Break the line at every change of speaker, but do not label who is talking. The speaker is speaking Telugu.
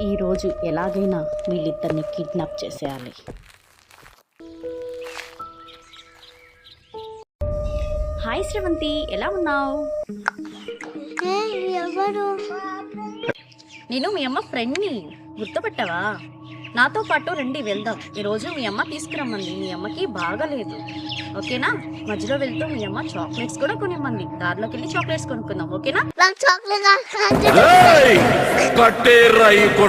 ఈరోజు ఎలాగైనా వీళ్ళిద్దరిని కిడ్నాప్ చేసేయాలి. హాయ్ శ్రవంతి, ఎలా ఉన్నావు?
ఎవరు?
నేను మీ అమ్మ ఫ్రెండ్ని, గుర్తుపట్టావా? నాతో పాటు రండి వెళ్దాం. ఈరోజు మీ అమ్మ తీసుకురమ్మంది. మీ అమ్మకి బాగాలేదు, ఓకేనా? మధ్యలో వెళ్తూ మీ అమ్మ చాక్లెట్స్ కూడా కొనిమ్మంది. దారిలోకి వెళ్ళి చాక్లెట్స్ కొనుక్కుందాం, ఓకేనా?
నాకు చాక్లెట్